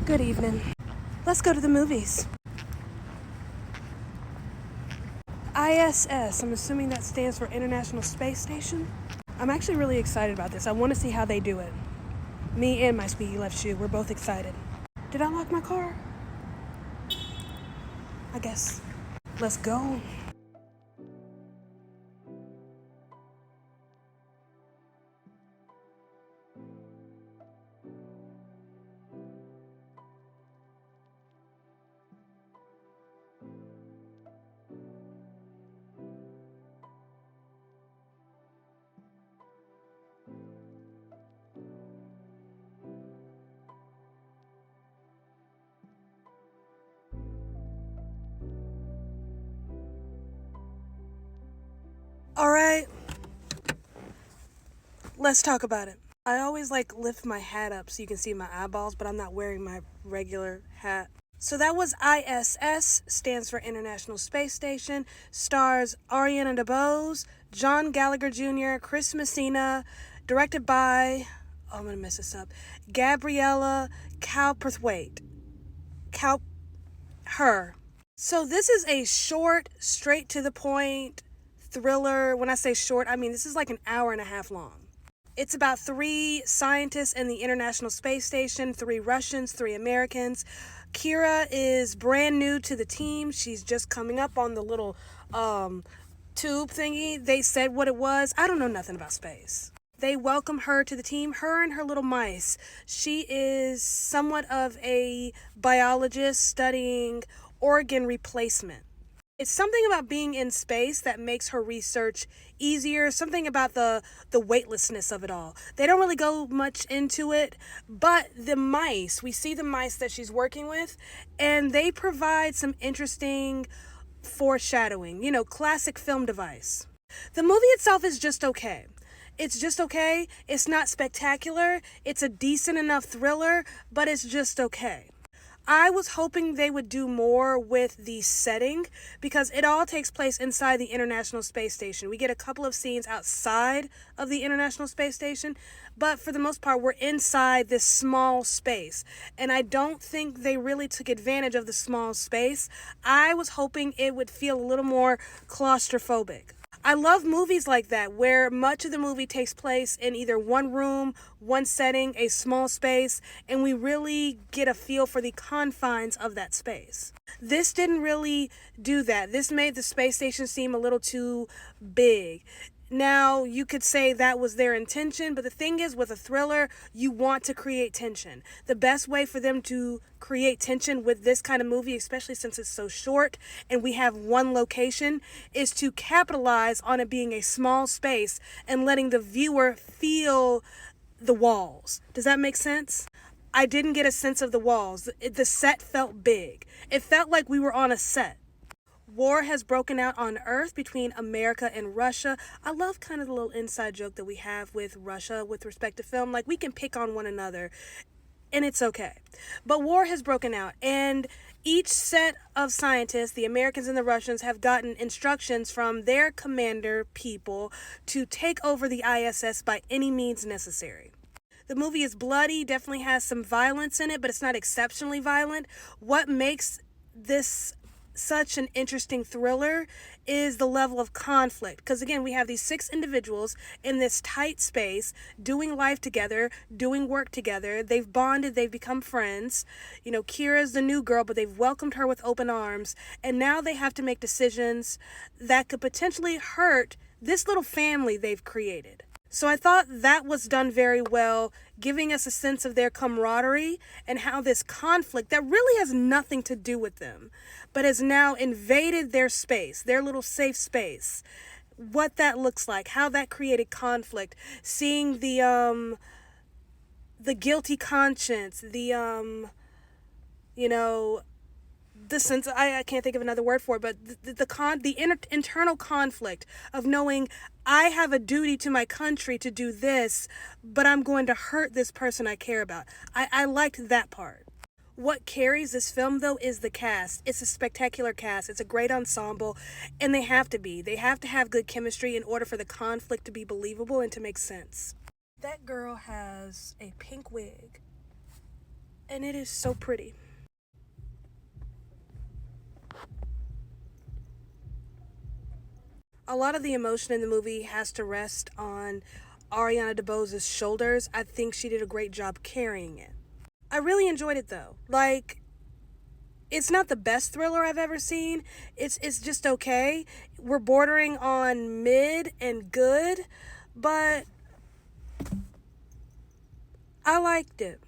Good evening. Let's go to the movies. I.S.S. I'm assuming that stands for International Space Station. I'm actually really excited about this. I want to see how they do it. Me and my squeaky left shoe, we're both excited. Did I lock my car? I guess. Let's go. All right, let's talk about it. I always lift my hat up so you can see my eyeballs, but I'm not wearing my regular hat. So that was I.S.S, stands for International Space Station, stars Ariana DeBose, John Gallagher Jr., Chris Messina, directed by, I'm going to mess this up, Gabriella Calperthwaite. Her. So this is a short, straight to the point thriller. When I say short, I mean this is like an hour and a half long. It's about 3 scientists in the International Space Station, 3 Russians, 3 Americans. Kira is brand new to the team. She's just coming up on the little tube thingy. They said what it was. I don't know nothing about space. They welcome her to the team, her and her little mice. She is somewhat of a biologist studying organ replacement. It's something about being in space that makes her research easier, something about the weightlessness of it all. They don't really go much into it, but the mice, we see the mice that she's working with, and they provide some interesting foreshadowing, classic film device. The movie itself is just okay. It's just okay. It's not spectacular. It's a decent enough thriller, but it's just okay. I was hoping they would do more with the setting because it all takes place inside the International Space Station. We get a couple of scenes outside of the International Space Station, but for the most part, we're inside this small space. And I don't think they really took advantage of the small space. I was hoping it would feel a little more claustrophobic. I love movies like that where much of the movie takes place in either one room, one setting, a small space, and we really get a feel for the confines of that space. This didn't really do that. This made the space station seem a little too big. Now, you could say that was their intention, but the thing is, with a thriller, you want to create tension. The best way for them to create tension with this kind of movie, especially since it's so short and we have one location, is to capitalize on it being a small space and letting the viewer feel the walls. Does that make sense? I didn't get a sense of the walls. The set felt big. It felt like we were on a set. War has broken out on Earth between America and Russia. I love kind of the little inside joke that we have with Russia with respect to film. Like, we can pick on one another, and it's okay. But war has broken out, and each set of scientists, the Americans and the Russians, have gotten instructions from their commander people to take over the ISS by any means necessary. The movie is bloody, definitely has some violence in it, but it's not exceptionally violent. What makes this such an interesting thriller is the level of conflict, because again, we have these 6 individuals in this tight space doing life together, doing work together. They've bonded, they've become friends. Kira's the new girl, but they've welcomed her with open arms, and now they have to make decisions that could potentially hurt this little family they've created. So I thought that was done very well, giving us a sense of their camaraderie and how this conflict that really has nothing to do with them, but has now invaded their space, their little safe space. What that looks like, how that created conflict, seeing the guilty conscience, the sense, I can't think of another word for it, but the internal conflict of knowing I have a duty to my country to do this, but I'm going to hurt this person I care about. I liked that part. What carries this film, though, is the cast. It's a spectacular cast. It's a great ensemble, and they have to be. They have to have good chemistry in order for the conflict to be believable and to make sense. That girl has a pink wig. and it is so pretty. A lot of the emotion in the movie has to rest on Ariana DeBose's shoulders. I think she did a great job carrying it. I really enjoyed it though. Like, it's not the best thriller I've ever seen. It's just okay. We're bordering on mid and good, but I liked it.